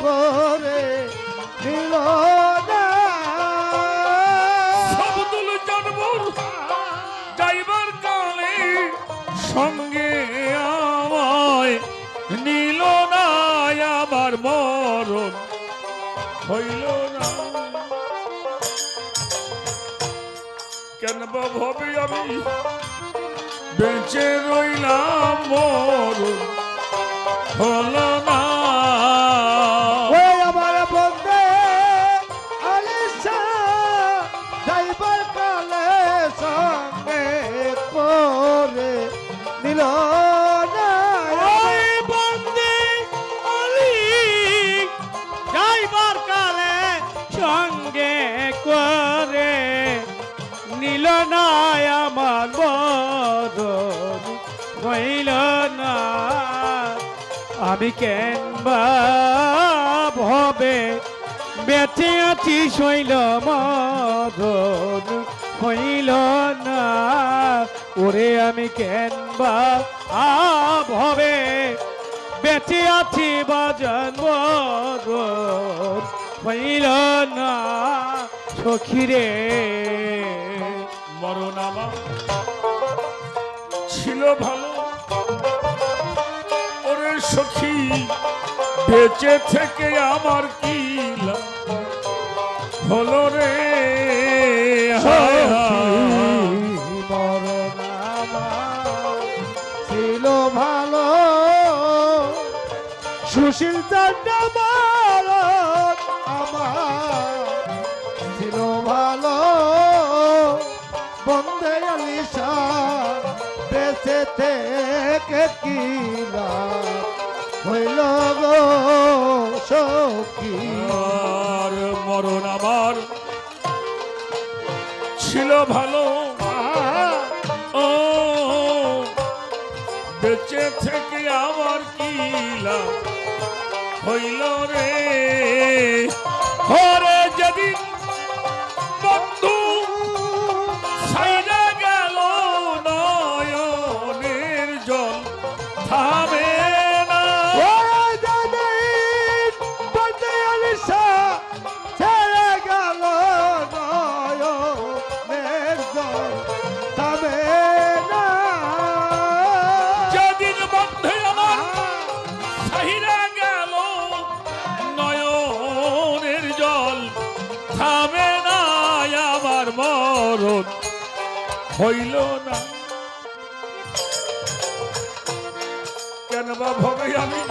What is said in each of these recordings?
করে দিল না। আব্দুল জানবুর যাইবার কালে সঙ্গে আমায় নিল না, আমার মরণ হইল না। কেন বা ভাবে আমি বেঁচে রইলাম, মরণ হলো না। ওই আমার বন্ধে আলিশা যাইবার কালে সঙ্গে করে দিল না। ওই বন্দে আলী যাইবার কালে সঙ্গে করে নিল না, আমার মরণ হইল না। আমি কেনবা ভবে বেঁচে আছি শৈল, মরণ হইল না। ওরে আমি কেনবা ভবে বেঁচে আছি বাজান, মরণ হইল না। সখিরে মরণ আমার ছিল ভালো, ওরে সখী বেঁচে থেকে আমার কি লাভ হলো রে। হায় হায়। মরণ আমার ছিল ভালো, সুশীল চান্ডা মরণ আমার ছিল ভালো। বন্দে আলিশা বেঁচে থেকে কি লাভ হইল গো সখী। আর মরণ আমার ছিল ভালো, ও বেঁচে থেকে আমার কি লাভ হইল রে। হরে যেদিন বন্ধু ছাইরা গেল, নয়নের জল থামে না। বন্দে আলিশা ছেড়ে গেল, নয়নের জল থামে না। যেদিন বন্ধে আমার ছাইরা গেল, নয়নের জল থামে না, আমার মরণ হইল না। কেন বা ভবে আমি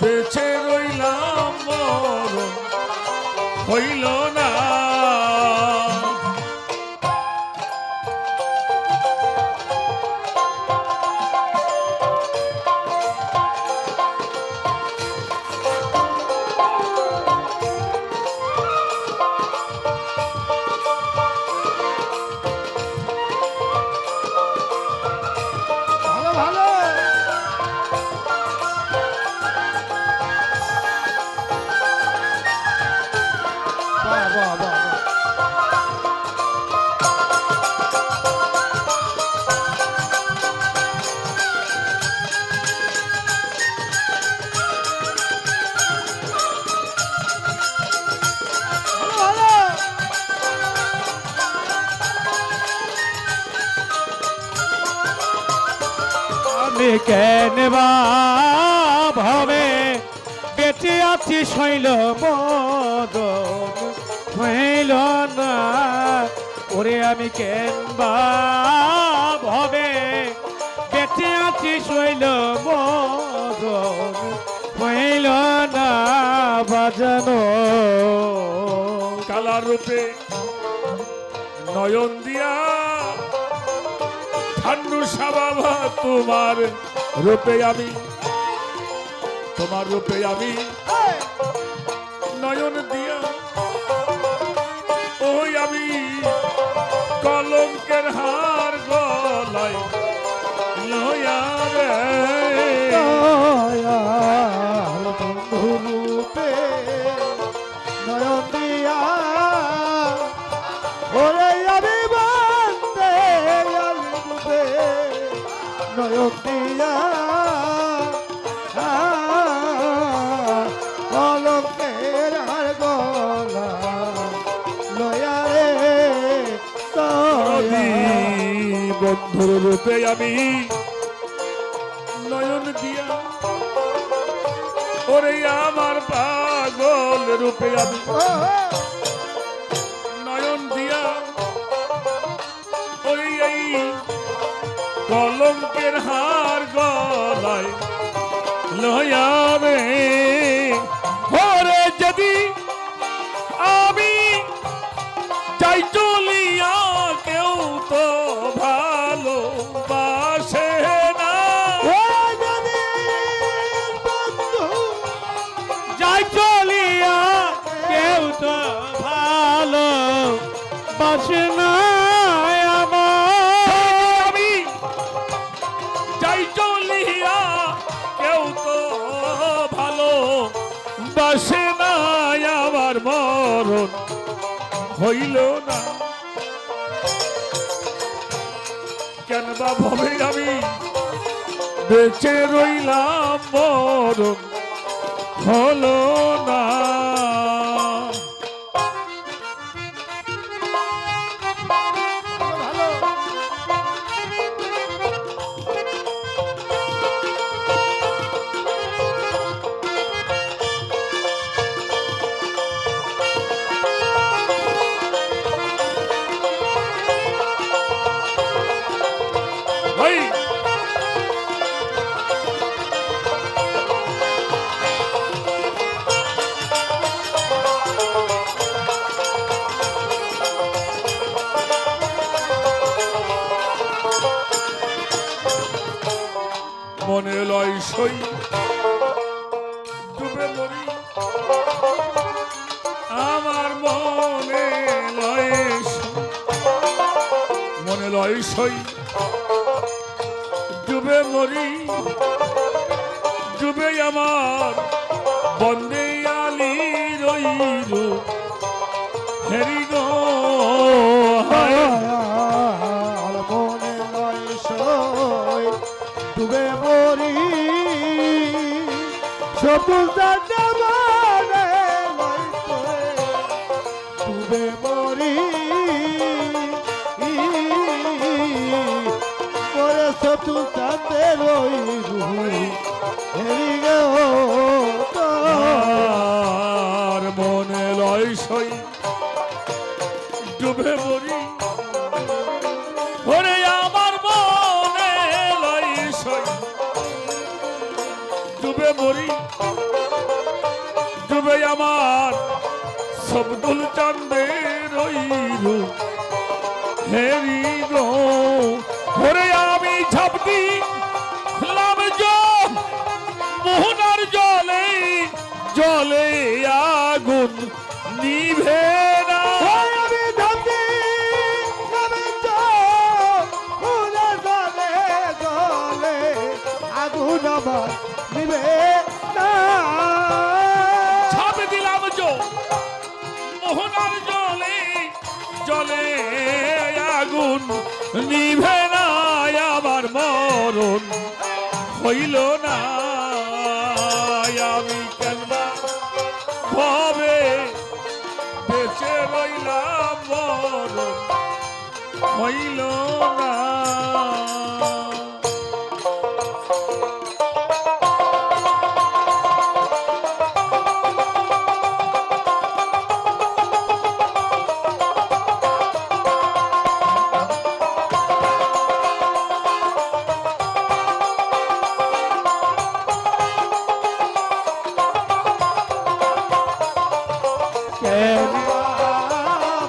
বেঁচে রইলাম, মরণ হইল না। ভালো ভালো বাহ বাহ বাহ বাহ। ভালো ভালো। আমি কেনবা ভাবে বেঁচে আছি শৈল, মরণ হইল না। ওরে আমি কেনবা ভাবে বেঁচে আছি শৈল, মরণ হইল না। বাজানো কালার রূপে নয়ন দিয়া ঠান্ডু সাবাবা, তোমার রূপে আমি, তোমার রূপে আমি নয়ন দিয়া, ওই আমি কলঙ্কের হার গলায় লয়া রে। দয়াল বন্ধু রূপে নয়ন দিয়া, ওরে আমি বন্দে আলী রূপে নয়ন দিয়া। বন্ধুর রূপে আমি নয়ন দিয়া, ওরে আমার পাগল রূপে আমি নয়ন দিয়া, ওরে এই কলঙ্কের হার গলায় লয়া রে, ওরে যদি আমি চাই চলিয়া কেউ তো ভালোবাসে না, যাই চলিয়া কেউ তো ভালো বাসে না আমার। আমি চাই চলিয়া কেউ তো ভালো বাসে না, আমার মরণ হইল না, কেন বা ভবে আমি বেঁচে রইলাম, মরণ হলো না। ভাই মনে লয় সই ডুবে মরি, আমার মনে লয় মনে লয় সই ডুবে মরি, ডুবে আমার বন্দে আলি রইরু হেরি গো মনে লয় সই ডুবে মরি, সবুজ মনে লয় সই ডুবে মরি, পরে সবুজ চাঁদে রই রুই হেরি গো আর মনে লয় সই ডুবে মরি, ওরে আমার মনে লয় সই ডুবে মরি, ডুবে আমার সবদুল চাঁদে রইরু হেরি গো, ওরে আমি ঝাঁপ দিলাম মোহনার জলে, জলে আগুন নিভে না, আমি ধরতে যাবে তো উড়ে জলে জলে আগুন আমার নিবে না, ছাপ দিলাম মোহনার জলে, জলে আগুন নিভে না, আমার মরণ হইল না, আমি কেনবা ভবে বেঁচে রইলাম, মরণ হইল না।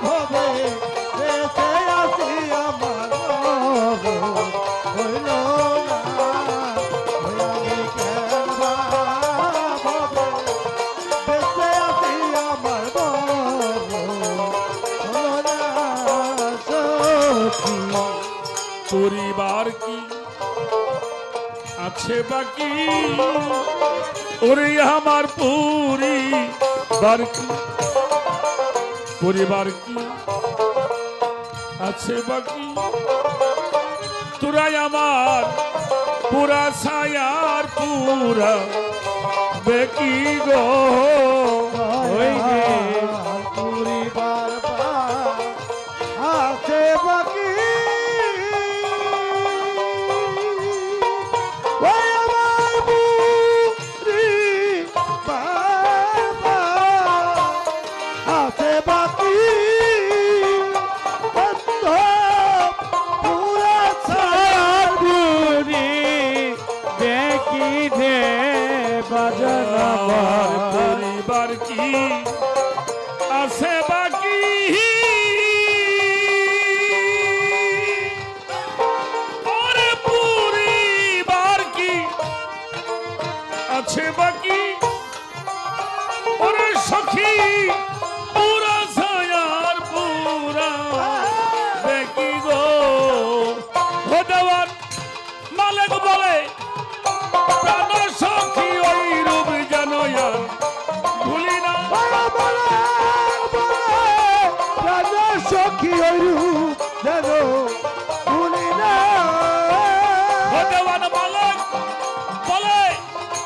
ভবে বেঁচে আছি আমার হইল না, আমি কেনবা ভবে বেঁচে আছি আমার হলো না সখী। পরিবার কি আছে বাকি, ওরে আমার পরিবার কি, পরিবার কি আছে বাকি, তোরাই আমার পুরা ছায়ার পুরা বেকি গো, ওই যে পরিবার আছে বাকি, যাইবার কি আছে বাকি ওরে পুরিবার কি আছে বাকি ওরে সখী পুরা ছায়ার পুরা দেখি গো ভগবান মালিক বলে প্রাণ সখী ওই রূপ যেন আর ভুলি না সখী রূপ যেন ভুলি না ভগবান মালিক বলে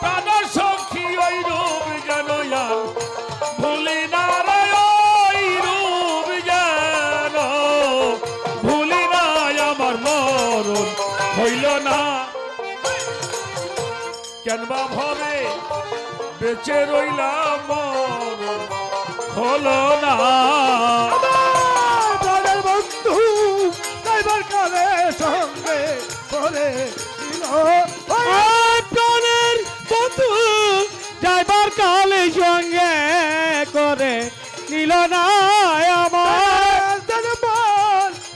প্রাণ সখী ওই রূপ যেন আর ভুলি না রে ওই রূপ যেন ভুলি না আমার মরণ হইল না কেনবা ভবে বেঁচে রইলাম মরণ হলো না প্রাণের বন্ধু যাইবার কালে সঙ্গে করে দিল প্রাণের বন্ধু যাইবার কালে সঙ্গে করে নিল না আমার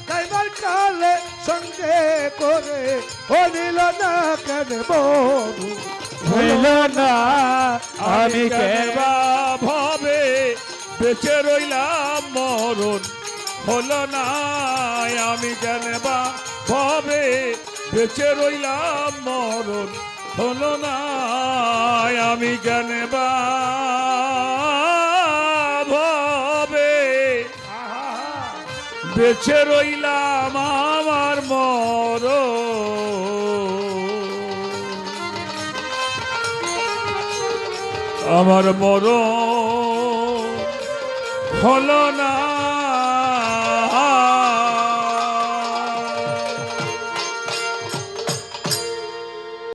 যাইবার কালে সঙ্গে করে ও নিল না কেন বন্ধু হইল না আমি কেনবা ভবে বেঁচে রইলাম মরণ হলো না আমি কেনবা ভবে বেঁচে রইলাম মরণ হলো না আমি কেনবা ভবে বেঁচে রইলাম আমার আমার মরণ হলো না